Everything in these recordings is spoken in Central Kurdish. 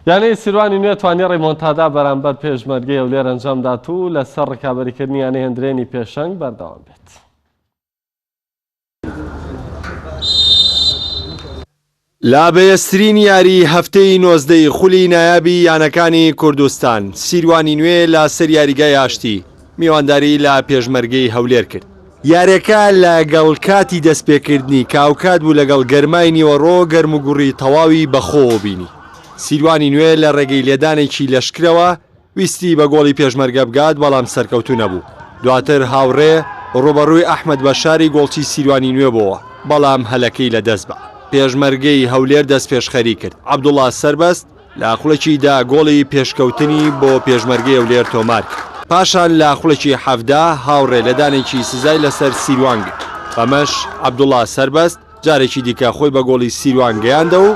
یانەی سیروانی نوێ توانی ڕێمۆنتادا بەرامبەر پێشمەرگەی هەولێر ئەنجامدات و لەسەر ڕکابەریکردنی یانەی هەندرێنی پێشەنگ بەردەوام بێت. لا بەهێزترین یاری هەفتەی 19 خولی نایابی یانەکانی کوردستان سیروانی نوێ لە سەر یاریگای ئاشتی میوانداری لە پێشمەرگەی هەولێر کرد. یاریەکە لەگەڵ کاتی دەستپێکردنی کاوکات بوو لەگەڵ گەرمای نیوەڕۆ گەرم و گوڕی تەواوی بەخۆ بینی. سیروانی نوێ لە ڕێگەی لێدانێکی لەشکرەوە ویستی بە گۆڵی پێشمەرگە بگات بەڵام سەرکەوتو نەبوو. دواتر هاوڕێ ڕوبەڕووی ئەحمەد بەشاری گۆڵچی سیروانی نوێ بووە بەڵام هەلەکەی لەدەست بە. پێشمەرگەی هەولێر دەست پێشخەری کرد. عەبدوڵڵا سەربەست لە خوڵێکیدا گۆڵی پێشکەوتنی بۆ پێشمەرگەی هەولێر تۆمار کرد. پاشان لە خوڵێکی حەفدا هاوڕێ لەدانێکی سزای لەسەر سیروان گرت. بەمەش عەبدوڵڵا سەربەست جارێکی دیکە خۆی بە گۆڵی سیروان گەیاندە و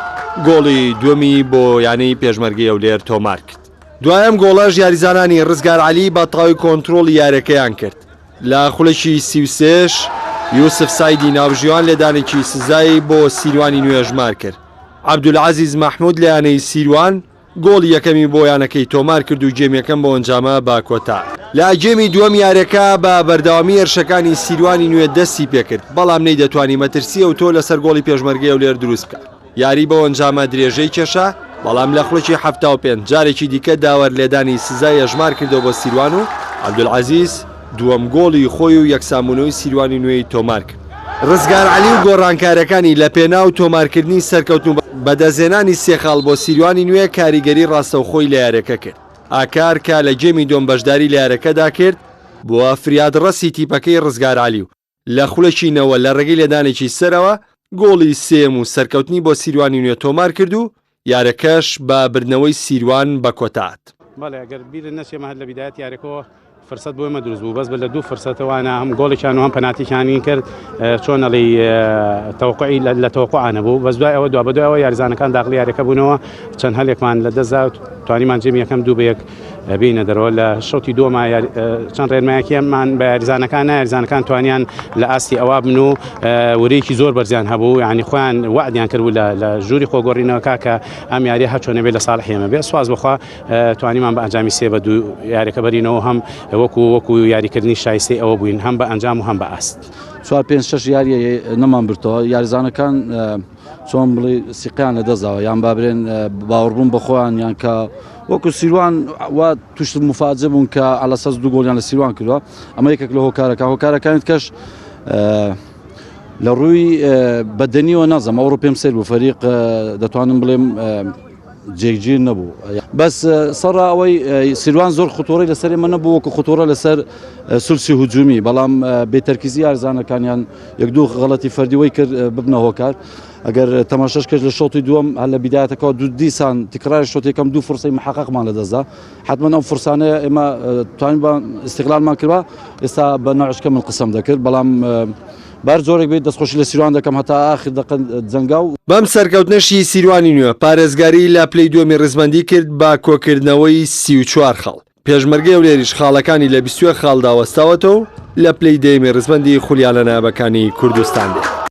گۆڵی دووەمی بۆ یانەی پێشمەرگەی هەولێر تۆمار کرد. دوایەم گۆڵەش یاریزانانی ڕزگار عەلی بە تەواوی کۆنتڕۆڵی یاریەکەیان کرد. لە خوڵێکی 33 یوسف سایدی ناوژیوان لێدانێکی سزایی بۆ سیروانی نوێ ژمار کرد. عەبدولعەزیز مەحموود لە یانەی سیروان گۆڵی یەکەمی بۆ یانەکەی تۆمار کرد و جێمیەکەم بۆ ئەنجامە با کۆتا. لە جێمی دووەم یاریەکە بە بەردەوامی هێرشەکانی سیروانی نوێ دەستی پێکرد بەڵام نەیدەتوانی مەترسی ئەو تۆ لەسەر گۆڵی پێشمەرگەی هەولێر دروست بکات. یاری بۆ ئەنجامە درێژەی کێشا بەڵام لە خوڵێکی 75 جارێکی دیکە داوەر لێدانی سزای هەژمار کردەوە بۆ سیروان و عەبدولعەزیز دووەم گۆڵی خۆی و یەکسامبوونەوەی سیروانی نوێی تۆمار کرد. ڕزگار عەلی و گۆڕانکارەکانی لە پێناو تۆمارکردنی سەرکەوتن بەدەزێنانی سێخاڵ بۆ سیروانی نوێ کاریگەری ڕاستەوخۆی لە یارەکە کرد. ئاکار کە لە جێمی دۆم بەشداری لە یارەکەدا کرد بۆ فریادڕەسی تیپەکەی ڕزگار عەلی و لە خوڵەکینەوە لە ڕێگەی لێدانێکی سەرەوە گۆڵی سێم و سەرکەوتنی بۆ سیروانی نوێ تۆمار کرد و یارەکەش بە بردنەوەی سیروان بە کۆتات. بەڵێ ئەگەر بیر نەچێمە هەر لە بیدایەت یاریەکەەوە فرسەت بۆ ئێمە دروست بوو بەس بە لە دوو فرسەتەوانە هەم گۆڵێکیان و هەم پەناتیکانی کرد چۆن ئەڵێ تەوقعی لە تەوقعانە بوو بەس دوای ئەوە دوا بە دوایەوە یاریزانەکان داخلی یاریەکە بوونەوە چەند هەلێکمان لە دەستدا توانیمان جێمی یەکەم 2-1 بینە دەرەوە لە شەوتی دووەما چەند ڕێنمایەکیمان بە یاریزانەکان توانیان لە ئاستی ئەوا بن و وەرەیەکی زۆر بەرزیان هەبوو یعنی خۆیان وعدیان کردبوو لە ژووری خۆگۆڕینەوەکە کە ئەم یاریە هەچۆنە بێت لە ساڵحی ئێمە بێ سواز بخوا توانیمان بە ئەنجامی 3-2 یاریەکە بەرینەوە هەم وەکو یاریکردنی شایستەی ئەوە بووین هەم بە ئەنجام و هەم بە ئاست 4-5-6 یاریە نەمان برتەوە یاریزانەکان چۆن بڵێ سیقیان لەدەستداوە یان بابرێن باوەڕبوون بەخۆیان یان کە وەکو سیروان وا توشت مفاجئ بوون کە ئالەسەس 2 گۆڵیان لە سیروان کردووە ئەمە یەکێک لە هۆکارەکانی کەش لە ڕووی بەدەنیەوە نازەم ئەوڕۆ پێم سەر بوو فەریق دەتوانم بڵێم جێگیر نەبوو بەس سەرا ئەوەی سیروان زۆر خوتۆڕی لەسەر ئێمە نەبوو وەکو خوتۆڕە لەسەر سولسی هجومی بەڵام بێتەرکیزی یاریزانەکانیان یەک دوو غەڵەتی فەردیوەی کرد ببنە هۆکار ئەگەر تەماشاش کرد لە شۆتی دووەم هەر لە بیدایەتەکەەوە دوو دیسان تکراری شۆتی یەکەم 2 فرسەی محققمان لەدەستدا حتمما ئەم فرسانەیە ئێمە توانین بە استیقلالمان کردوە ئێستا بە ناوچکە من قسەم دەکرد بەڵام بار زۆرێک بێت دەستخۆشی لە سیروان دەکەم هەتا ئاخر دەقەن جەنگاو بەم سەرکەوتنەشی سیروانی نوێ پارێزگاری لە پلەی دووەمی ڕزمەندی کرد بە کۆکردنەوەی 34 خاڵ پێشمەرگەی هەولێریش خاڵەکانی لە 21 خاڵ داوەستاوەتەوە و لە پلەی دەیەمی ڕزمەندی خولیانە نایابەکانی کوردستان دێت.